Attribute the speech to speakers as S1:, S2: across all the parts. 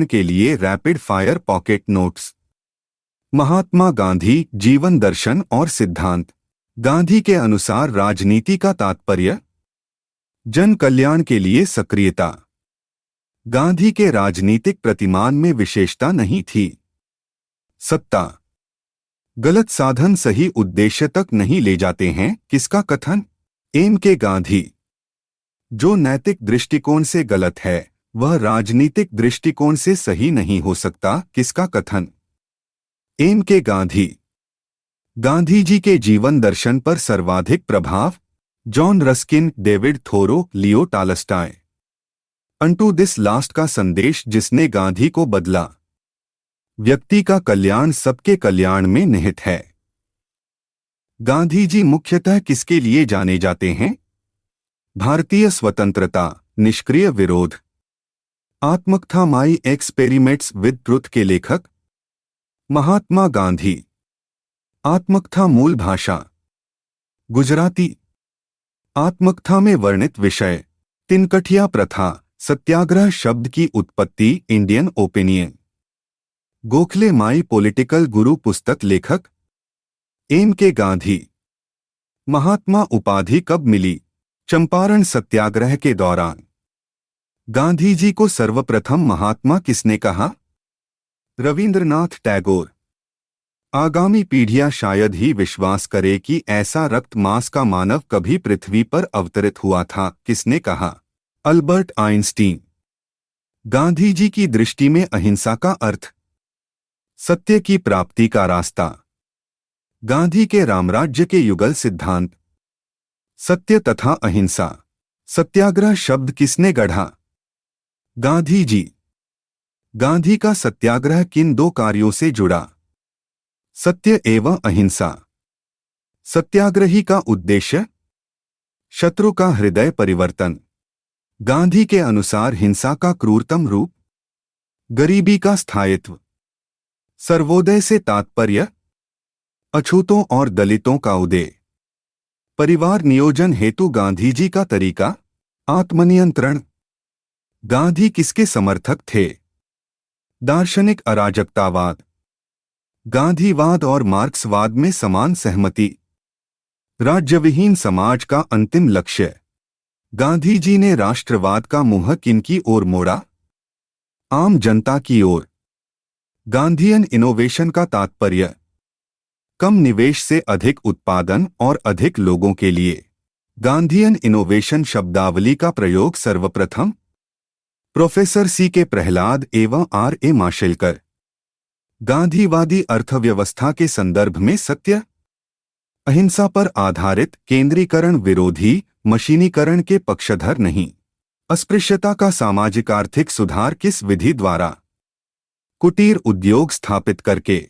S1: के लिए rapid fire pocket notes. Mahatma Gandhi जीवन दर्शन और सिद्धांत। गांधी के अनुसार राजनीति का तात्पर्य जन कल्याण के लिए सक्रियता। गांधी के राजनीतिक प्रतिमान में विशेषता नहीं थी। सत्ता। गलत साधन सही उद्देश्य तक नहीं ले जाते हैं, किसका कथन? एम के गांधी। जो नैतिक दृष्टिकोण से गलत है वह राजनीतिक दृष्टिकोण से सही नहीं हो सकता, किसका कथन? एम के गांधी। गांधी जी के जीवन दर्शन पर सर्वाधिक प्रभाव John Ruskin, David Thoreau, Leo Tolstoy. Unto this last का संदेश जिसने गांधी को बदला। व्यक्ति का कल्याण सबके कल्याण में निहित है। गांधी जी मुख्यतः किसके लिए जाने जाते हैं? भारतीय स्वतंत्रता, निष्क्रिय विरोध। आत्मकथा माई एक्सपेरिमेंट्स विद ट्रुथ के लेखक महात्मा गांधी। आत्मकथा मूल भाषा गुजराती। आत्मकथा में वर्णित विषय तिनकठिया प्रथा। सत्याग्रह शब्द की उत्पत्ति Indian opinion. Gokhale my political गुरु पुस्तक लेखक एम के गांधी। महात्मा उपाधि कब मिली? चंपारण सत्याग्रह के दौरान। गांधी जी को सर्वप्रथम महात्मा किसने कहा? रविंद्रनाथ टैगोर। आगामी पीढ़ियां शायद ही विश्वास करे कि ऐसा रक्त मांस का मानव कभी पृथ्वी पर अवतरित हुआ था, किसने कहा? Albert Einstein. गांधी जी की दृष्टि में अहिंसा का अर्थ सत्य की प्राप्ति का रास्ता। गांधी के रामराज्य के युगल सिद्धांत सत्य तथा अहिंसा। सत्याग्रह शब्द किसने गढ़ा? गांधी जी। गांधी का सत्याग्रह किन दो कार्यों से जुड़ा? सत्य एवं अहिंसा। सत्याग्रही का उद्देश्य शत्रु का हृदय परिवर्तन। गांधी के अनुसार हिंसा का क्रूरतम रूप गरीबी का स्थायित्व। सर्वोदय से तात्पर्य अछूतों और दलितों का उदय। परिवार नियोजन हेतु गांधी जी का तरीका आत्मनियंत्रण। गांधी किसके समर्थक थे? दार्शनिक अराजकतावाद। गांधीवाद और मार्क्सवाद में समान सहमति। राज्यविहीन समाज का अंतिम लक्ष्य। गांधी जी ने राष्ट्रवाद का मुंह किनकी ओर मोड़ा? आम जनता की ओर। गांधीयन इनोवेशन का तात्पर्य कम निवेश से अधिक उत्पादन और अधिक लोगों के लिए। गांधीयन इनोवेशन शब्दावली का प्रयोग सर्वप्रथम प्रोफेसर सी के प्रहलाद एवं आर ए माशेलकर। गांधीवादी अर्थव्यवस्था के संदर्भ में सत्य अहिंसा पर आधारित केंद्रीकरण विरोधी मशीनीकरण के पक्षधर नहीं। अस्पृश्यता का सामाजिक आर्थिक सुधार किस विधि द्वारा? कुटीर उद्योग स्थापित करके।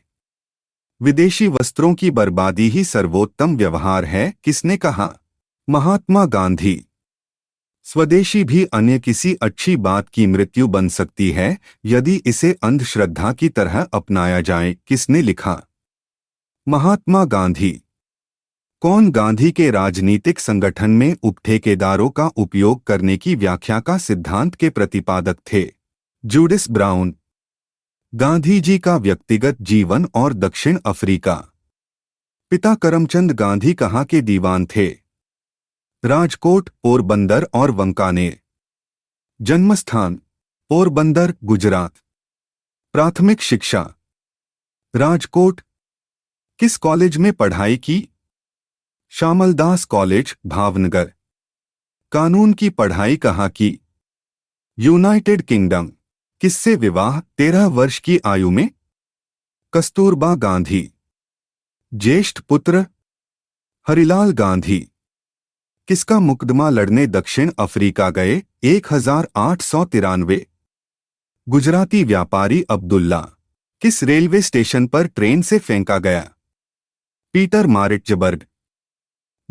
S1: विदेशी वस्त्रों की बर्बादी ही सर्वोत्तम व्यवहार है, किसने कहा? महात्मा गांधी। स्वदेशी भी अन्य किसी अच्छी बात की मृत्यु बन सकती है यदि इसे अंधश्रद्धा की तरह अपनाया जाए, किसने लिखा? महात्मा गांधी। कौन गांधी के राजनीतिक संगठन में उपठेकेदारों का उपयोग करने की व्याख्या का सिद्धांत के प्रतिपादक थे? जूडिस ब्राउन। गांधी जी का व्यक्तिगत जीवन और दक्षिण अफ्रीका। पिता करमचंद गांधी कहाँ के दीवान थे? राजकोट, पोरबंदर और वांकानेर। जन्मस्थान पोरबंदर, गुजरात। प्राथमिक शिक्षा राजकोट। किस कॉलेज में पढ़ाई की? श्यामलदास कॉलेज, भावनगर। कानून की पढ़ाई कहाँ की? United kingdom. किससे विवाह 13 वर्ष की आयु में? कस्तूरबा गांधी। ज्येष्ठ पुत्र हरिलाल गांधी। किसका मुकदमा लड़ने दक्षिण अफ्रीका गए? 1893। गुजराती व्यापारी अब्दुल्ला। किस रेलवे स्टेशन पर ट्रेन से फेंका गया? पीटर मारिट्जबर्ग।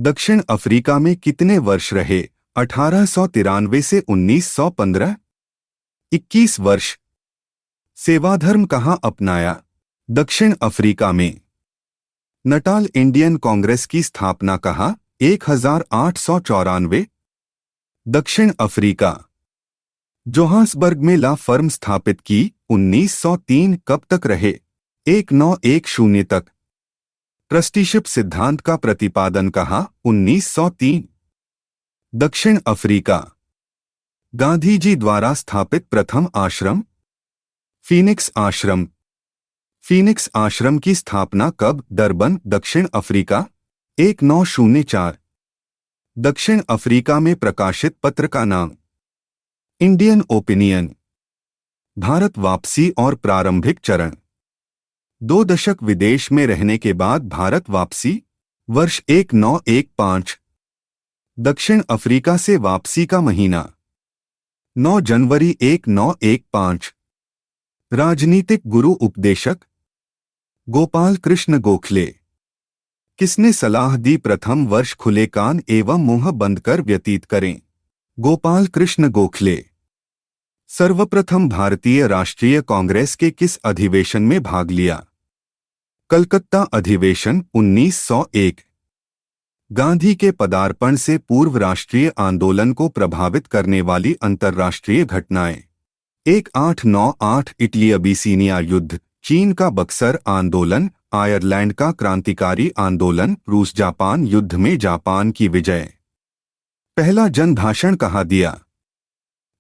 S1: दक्षिण अफ्रीका में कितने वर्ष रहे? 1893 से 1915। 21 वर्ष। सेवाधर्म कहाँ अपनाया? दक्षिण अफ्रीका में। नटाल इंडियन कांग्रेस की स्थापना कहाँ? 1894। दक्षिण अफ्रीका। जोहान्सबर्ग में ला फर्म स्थापित की 1903 कब तक रहे 1910 तक। ट्रस्टीशिप सिद्धांत का प्रतिपादन कहा 1903। दक्षिण अफ्रीका गांधी जी द्वारा स्थापित प्रथम आश्रम फीनिक्स आश्रम। फीनिक्स आश्रम की स्थापना कब डरबन दक्षिण अफ्रीका 1904। दक्षिण अफ्रीका में प्रकाशित पत्र का नाम इंडियन ओपिनियन। भारत वापसी और प्रारंभिक चरण 2 दशक विदेश में रहने के बाद भारत वापसी वर्ष 1915। दक्षिण अफ्रीका से वापसी का महीना 9 जनवरी 1915। राजनीतिक गुरु उपदेशक गोपाल कृष्ण गोखले। किसने सलाह दी प्रथम वर्ष खुले कान एवं मुंह बंद कर व्यतीत करें? गोपाल कृष्ण गोखले। सर्वप्रथम भारतीय राष्ट्रीय कांग्रेस के किस अधिवेशन में भाग लिया? कलकत्ता अधिवेशन 1901। गांधी के पदार्पण से पूर्व राष्ट्रीय आंदोलन को प्रभावित करने वाली अंतर्राष्ट्रीय घटनाएं 1898 इटली अबिसीनिया युद्ध, चीन का बक्सर आंदोलन, आयरलैंड का क्रांतिकारी आंदोलन, रूस जापान युद्ध में जापान की विजय। पहला जन भाषण कहाँ दिया?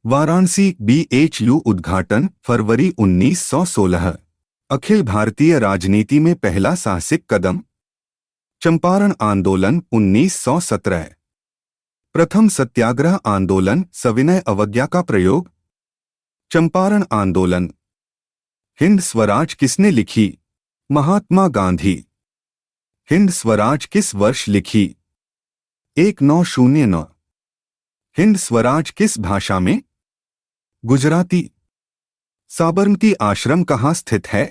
S1: वाराणसी BHU उद्घाटन फरवरी 1916। अखिल भारतीय राजनीति में पहला साहसिक कदम चंपारण आंदोलन 1917। प्रथम सत्याग्रह आंदोलन सविनय अवज्ञा का प्रयोग चंपारण आंदोलन। हिंद स्वराज किसने लिखी? महात्मा गांधी। हिंद स्वराज किस वर्ष लिखी? 1909। हिंद स्वराज किस भाषा में? गुजराती। साबरमती आश्रम कहाँ स्थित है?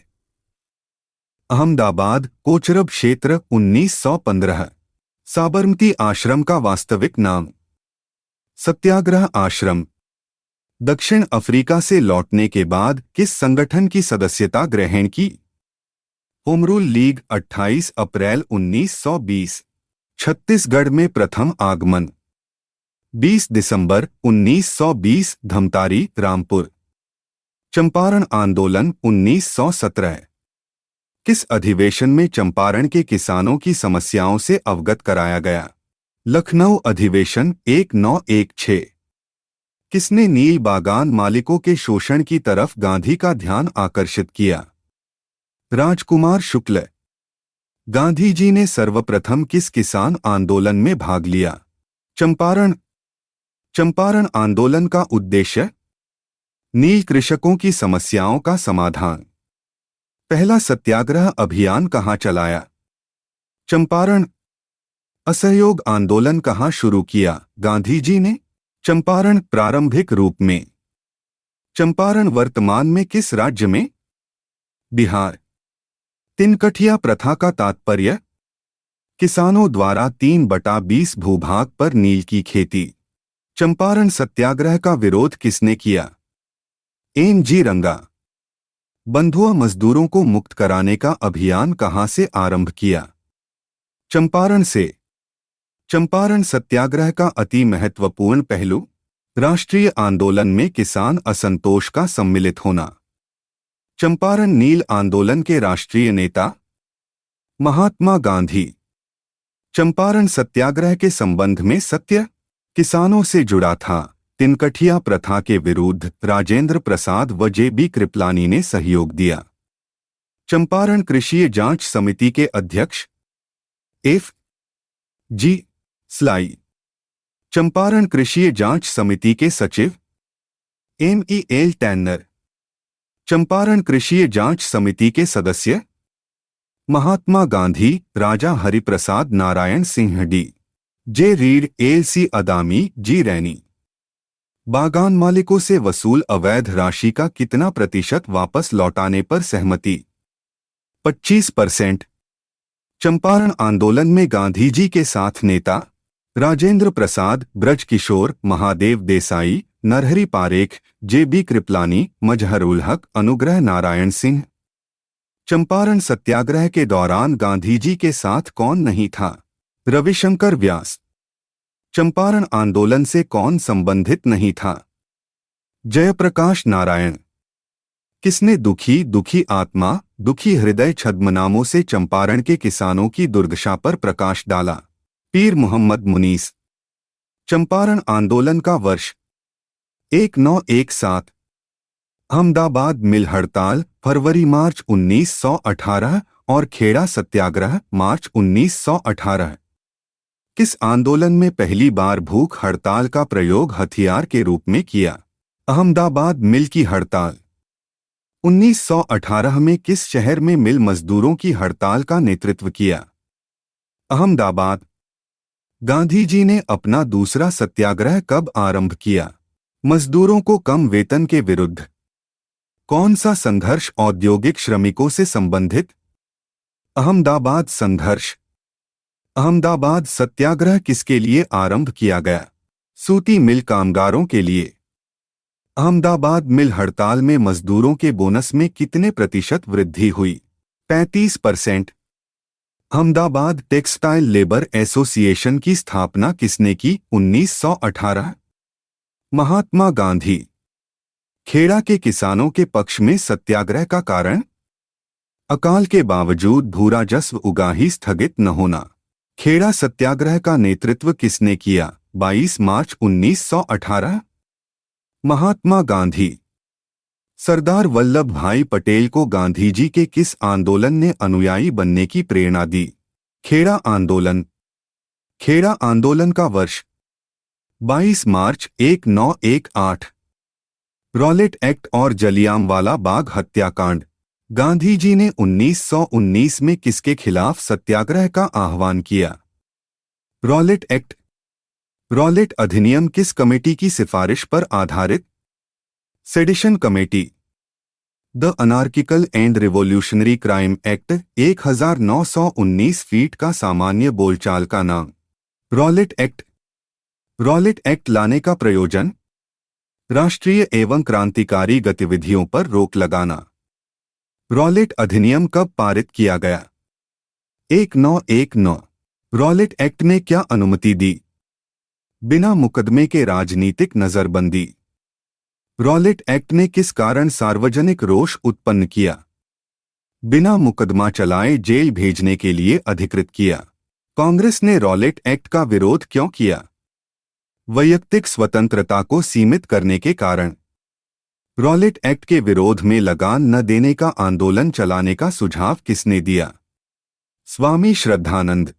S1: अहमदाबाद कोचरब क्षेत्र 1915। साबरमती आश्रम का वास्तविक नाम सत्याग्रह आश्रम। दक्षिण अफ्रीका से लौटने के बाद किस संगठन की सदस्यता ग्रहण की? होम रूल लीग 28 अप्रैल 1920। छत्तीसगढ़ में प्रथम आगमन 20 दिसंबर 1920 धमतारी रामपुर। चंपारण आंदोलन 1917। किस अधिवेशन में चंपारण के किसानों की समस्याओं से अवगत कराया गया? लखनऊ अधिवेशन 1916। किसने नील बागान मालिकों के शोषण की तरफ गांधी का ध्यान आकर्षित किया? राजकुमार शुक्ल। गांधी जी ने सर्वप्रथम किस किसान आंदोलन में भाग लिया? चंपारण। चंपारण आंदोलन का उद्देश्य नील कृषकों की समस्याओं का समाधान। पहला सत्याग्रह अभियान कहाँ चलाया? चंपारण। असहयोग आंदोलन कहाँ शुरू किया गांधी जी ने? चंपारण प्रारंभिक रूप में। चंपारण वर्तमान में किस राज्य में? बिहार। तिनकठिया प्रथा का तात्पर्य किसानों द्वारा 3/20 भूभाग पर नील की खेती। चंपारण सत्याग्रह का विरोध किसने किया? एम.जी. रंगा। बंधुआ मजदूरों को मुक्त कराने का अभियान कहां से आरंभ किया? चंपारण से। चंपारण सत्याग्रह का अति महत्वपूर्ण पहलू राष्ट्रीय आंदोलन में किसान असंतोष का सम्मिलित होना। चंपारण नील आंदोलन के राष्ट्रीय नेता महात्मा गांधी। चंपारण सत्याग्रह के संबंध में सत्य किसानों से जुड़ा था। तिनकठिया प्रथा के विरुद्ध राजेंद्र प्रसाद व J.B. कृपलानी ने सहयोग दिया। चंपारण कृषि जांच समिति के अध्यक्ष F.G. स्लाई। चंपारण कृषि जांच समिति के सचिव M.E.L. टैन्नर। चंपारण कृषि जांच समिति के सदस्य Mahatma Gandhi, Raja Hariprasad Narayan Singh D. J. Reid, L.C. Adami, G. Rainey. बागान मालिकों से वसूल अवैध राशि का कितना प्रतिशत वापस लौटाने पर सहमति? 25%। चंपारण आंदोलन में गांधी जी के साथ नेता राजेंद्र प्रसाद, ब्रजकिशोर, महादेव देसाई, नरहरि पारेख, J.B. कृपलानी, मजहरुल हक, अनुग्रह नारायण सिंह। चंपारण सत्याग्रह के दौरान गांधी जी के साथ कौन नहीं था? रविशंकर व्यास। चंपारण आंदोलन से कौन संबंधित नहीं था? जयप्रकाश नारायण। किसने दुखी दुखी आत्मा दुखी हृदय छद्मनामों से चंपारण के किसानों की दुर्दशा पर प्रकाश डाला? पीर मोहम्मद मुनीस। चंपारण आंदोलन का वर्ष 1917। अहमदाबाद मिल हड़ताल फरवरी मार्च 1918 और खेड़ा सत्याग्रह मार्च 1918। किस आंदोलन में पहली बार भूख हड़ताल का प्रयोग हथियार के रूप में किया? अहमदाबाद मिल की हड़ताल। 1918 में किस शहर में मिल मजदूरों की हड़ताल का नेतृत्व किया? अहमदाबाद। गांधी जी ने अपना दूसरा सत्याग्रह कब आरंभ किया? मजदूरों को कम वेतन के विरुद्ध। कौन सा संघर्ष औद्योगिक श्रमिकों से संबंधित? अहमदाबाद संघर्ष। अहमदाबाद सत्याग्रह किसके लिए आरंभ किया गया? सूती मिल कामगारों के लिए। अहमदाबाद मिल हड़ताल में मजदूरों के बोनस में कितने प्रतिशत वृद्धि हुई? 35%। अहमदाबाद टेक्सटाइल लेबर एसोसिएशन की स्थापना किसने की? 1918। महात्मा गांधी। खेड़ा के किसानों के पक्ष में सत्याग्रह का कारण? अकाल के बावजूद भूरा जस्व उगाही स्थगित न होना। खेड़ा सत्याग्रह का नेतृत्व किसने किया? 22 मार्च 1918। महात्मा गांधी। सरदार वल्लभ भाई पटेल को गांधी जी के किस आंदोलन ने अनुयायी बनने की प्रेरणा दी? खेड़ा आंदोलन। खेड़ा आंदोलन का वर्ष 22 मार्च 1918। रॉलेट एक्ट और जलियांवाला बाग हत्याकांड। गांधी जी ने 1919 में किसके खिलाफ सत्याग्रह का आह्वान किया? Rowlatt act. रॉलेट अधिनियम किस कमेटी की सिफारिश पर आधारित? Sedition committee. The anarchical and revolutionary crime act 1919 feet का सामान्य बोलचाल का नाम। Rowlatt act. रॉलेट एक्ट लाने का प्रयोजन? राष्ट्रीय एवं क्रांतिकारी गतिविधियों पर रोक लगाना। रॉलेट अधिनियम कब पारित किया गया? 1919। रॉलेट एक्ट ने क्या अनुमति दी? बिना मुकदमे के राजनीतिक नजरबंदी। रॉलेट एक्ट ने किस कारण सार्वजनिक रोष उत्पन्न किया? बिना मुकदमा चलाए जेल भेजने के लिए अधिकृत किया। कांग्रेस ने रॉलेट एक्ट का विरोध क्यों किया? वैयक्तिक स्वतंत्रता को सीमित करने के कारण। रॉलेट एक्ट के विरोध में लगान न देने का आंदोलन चलाने का सुझाव किसने दिया? स्वामी श्रद्धानंद।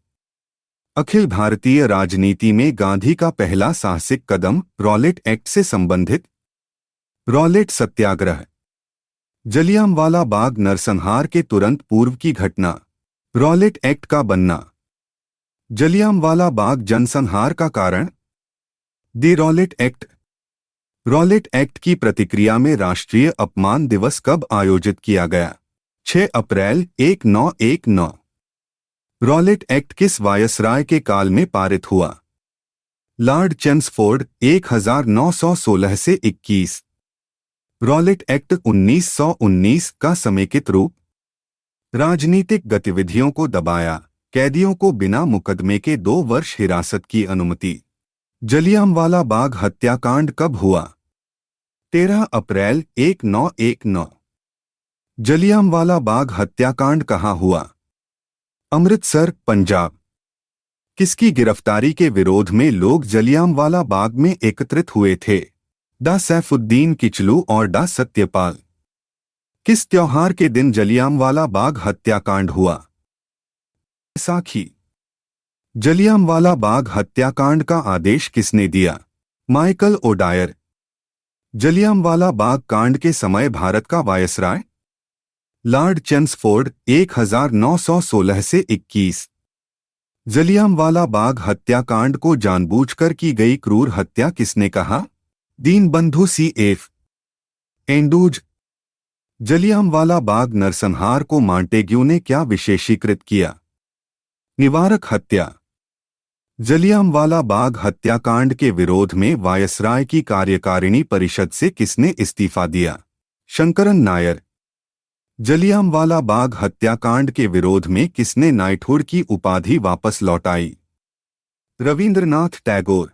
S1: अखिल भारतीय राजनीति में गांधी का पहला साहसिक कदम रॉलेट एक्ट से संबंधित? रॉलेट सत्याग्रह। जलियांवाला बाग नरसंहार के तुरंत पूर्व की घटना। रॉलेट एक्ट का बनना। जलियांवाला बाग जनसंहार का कारण? The Rowlatt act. Rowlatt act की प्रतिक्रिया में राष्ट्रीय अपमान दिवस कब आयोजित किया गया? 6 अप्रैल 1919। रॉलेट एक्ट किस वायसराय के काल में पारित हुआ? लॉर्ड चेम्सफोर्ड 1916 से 21। रॉलेट एक्ट 1919 का समेकित रूप? राजनीतिक गतिविधियों को दबाया, कैदियों को बिना मुकदमे के 2 वर्ष हिरासत की अनुमति। जलियांवाला बाग हत्याकांड कब हुआ? 13 अप्रैल 1919। जलियांवाला बाग हत्याकांड कहाँ हुआ? अमृतसर, पंजाब। किसकी गिरफ्तारी के विरोध में लोग जलियांवाला बाग में एकत्रित हुए थे? डा सैफुद्दीन किचलू और डा सत्यपाल। किस त्योहार के दिन जलियांवाला बाग हत्याकांड हुआ? बैसाखी। जलियांवाला बाग हत्याकांड का आदेश किसने दिया? Michael O'Dwyer. जलियांवाला बाग कांड के समय भारत का वायसराय? लॉर्ड चेम्सफोर्ड 1916 से 21। जलियांवाला बाग हत्याकांड को जानबूझकर की गई क्रूर हत्या किसने कहा? दीनबंधु C.F. एंडूज। जलियांवाला बाग नरसंहार को मॉन्टेग्यू ने क्या विशेषीकृत किया? निवारक हत्या। जलियांवाला बाग हत्याकांड के विरोध में वायसराय की कार्यकारिणी परिषद से किसने इस्तीफा दिया? शंकरन नायर। जलियांवाला बाग हत्याकांड के विरोध में किसने नाइटहुड की उपाधि वापस लौटाई? रविंद्रनाथ टैगोर।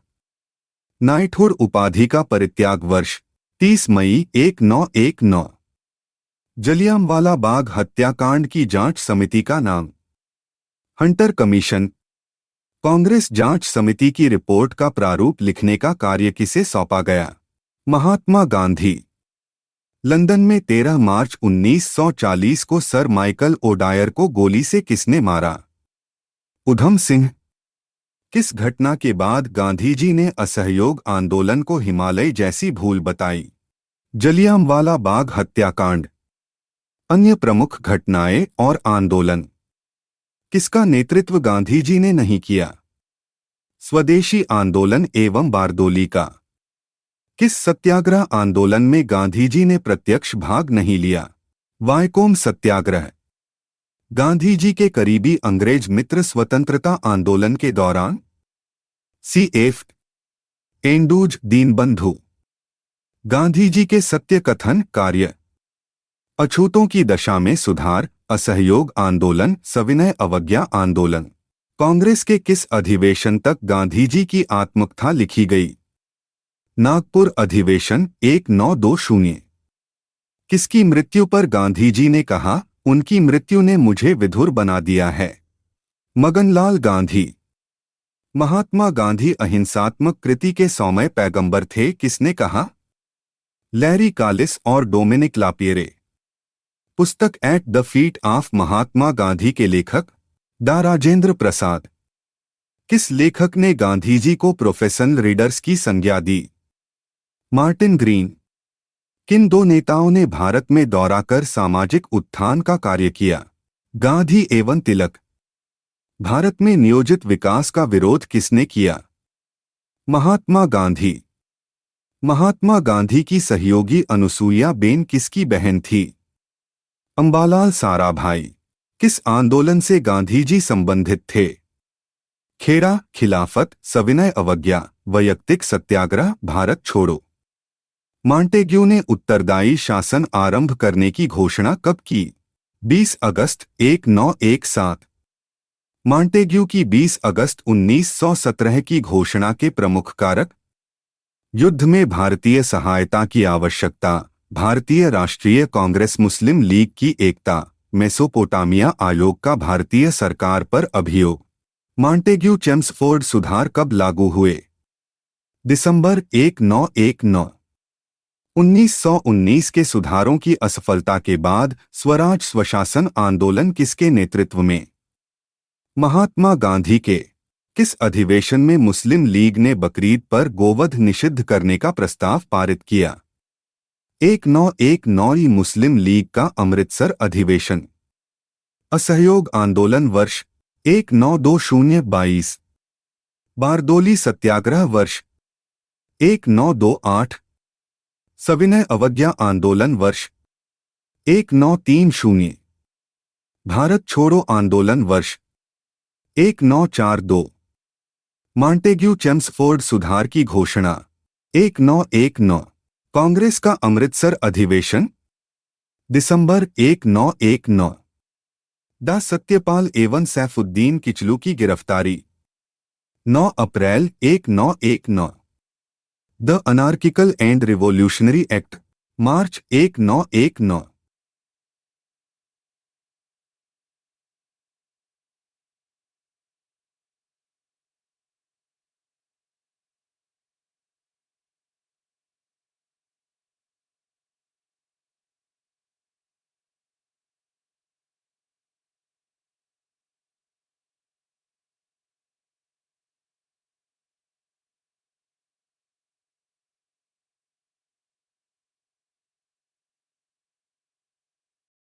S1: नाइटहुड उपाधि का परित्याग वर्ष 30 मई 1919। जलियांवाला बाग हत्याकांड की जांच समिति का नाम हंटर कमीशन। कांग्रेस जांच समिति की रिपोर्ट का प्रारूप लिखने का कार्य किसे सौंपा गया? महात्मा गांधी। लंदन में 13 मार्च 1940 को सर माइकल ओडायर को गोली से किसने मारा? उधम सिंह। किस घटना के बाद गांधी जी ने असहयोग आंदोलन को हिमालय जैसी भूल बताई? जलियांवाला बाग हत्याकांड। अन्य प्रमुख घटनाएं और आंदोलन। किसका नेतृत्व गांधी जी ने नहीं किया? स्वदेशी आंदोलन एवं बारदोली का। किस सत्याग्रह आंदोलन में गांधी जी ने प्रत्यक्ष भाग नहीं लिया? वायकोम सत्याग्रह। गांधी जी के करीबी अंग्रेज मित्र स्वतंत्रता आंदोलन के दौरान? CF एंडूज दीनबंधु। गांधी जी के सत्य कथन कार्य। अछूतों की दशा में सुधार, असहयोग आंदोलन, सविनय अवज्ञा आंदोलन। कांग्रेस के किस अधिवेशन तक गांधी जी की आत्मकथा लिखी गई? नागपुर अधिवेशन 1920। किसकी मृत्यु पर गांधी जी ने कहा, उनकी मृत्यु ने मुझे विधुर बना दिया है? मगनलाल गांधी। महात्मा गांधी अहिंसात्मक कृति के सौम्य पैगंबर थे, किसने कहा? लैरी कालिस और डोमिनिक लापिएरे। पुस्तक at the feet of Mahatma Gandhi के लेखक? डा राजेंद्र प्रसाद। किस लेखक ने गांधी जी को प्रोफेशनल रीडर्स की संज्ञा दी? Martin green. किन दो नेताओं ने भारत में दौरा कर सामाजिक उत्थान का कार्य किया? गांधी एवं तिलक। भारत में नियोजित विकास का विरोध किसने किया? महात्मा गांधी। महात्मा गांधी की सहयोगी अनुसुईया बेन किसकी बहन थी? अंबालाल साराभाई। किस आंदोलन से गांधी जी संबंधित थे? खेरा, खिलाफत, सविनय अवज्ञा, वैयक्तिक सत्याग्रह, भारत छोड़ो। मॉन्टेग्यू ने उत्तरदायी शासन आरंभ करने की घोषणा कब की? 20 अगस्त 1917। मॉन्टेग्यू की 20 अगस्त 1917 की घोषणा के प्रमुख कारक? युद्ध में भारतीय सहायता की आवश्यकता, भारतीय राष्ट्रीय कांग्रेस, मुस्लिम लीग की एकता, मेसोपोटामिया आयोग का भारतीय सरकार पर अभियोग। मॉन्टेग्यू चेम्सफोर्ड सुधार कब लागू हुए? दिसंबर 1919। 1919 के सुधारों की असफलता के बाद स्वराज स्वशासन आंदोलन किसके नेतृत्व में? महात्मा गांधी के। किस अधिवेशन में मुस्लिम लीग ने बकरीद पर गोवध निषिद्ध करने का प्रस्ताव पारित किया? 1919 मुस्लिम लीग का अमृतसर अधिवेशन। असहयोग आंदोलन वर्ष? 1920-22। बारदोली सत्याग्रह वर्ष? 1928। सविनय अवज्ञा आंदोलन वर्ष? 1930। भारत छोड़ो आंदोलन वर्ष? 1942। मॉन्टेग्यू चेम्सफोर्ड सुधार की घोषणा? 1919। कांग्रेस का अमृतसर अधिवेशन? दिसंबर 1919। डा सत्यपाल एवं सैफुद्दीन किचलू की गिरफ्तारी? 9 अप्रैल 1919। The anarchical and revolutionary act? March 1919।